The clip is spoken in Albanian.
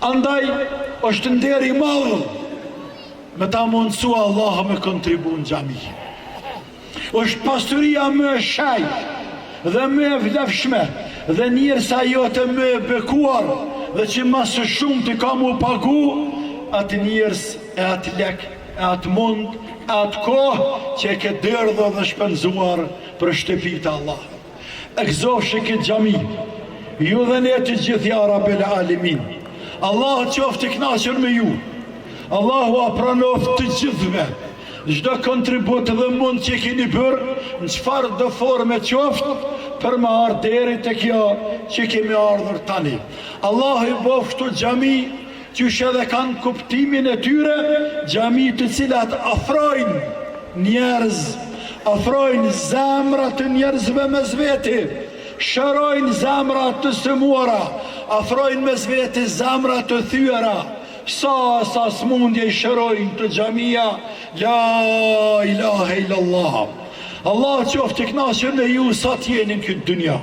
Andaj është nderi madh me ta mundësu Allah me kontribu në xhami. është pasturia më e shajt dhe më e vlefshme dhe njerësa jote më e bekuar dhe që ma së shumë të ka mu pagu atë njerës e atë lek e atë mund e atë kohë që e ke derdhë dhe shpenzuar për shtëpit Allah. E këzofshë këtë xhami ju dhe ne të gjithë ja Rabbel Alamin. Allah qoftë i kënaqur me ju. Allahu apranoft të gjithëve çdo kontribut dhe mund që keni bërë në çfarë do forme qoftë për më ardhur deri te kjo që kemi ardhur tani. Allah i boftë xhami qysh edhe kanë kuptimin e tyre, xhami të cilat afrojnë njerëz, afrojnë zemrat të njerëzve mes veti, shërojnë zemrat të sëmuara, afrojnë mes veti zemrat të thyera. Sa smundje i shërojnë të xhamia, la ilaha illallah. Allah qoftë i kënaqur me ju sa t'jeni në këtë dynja.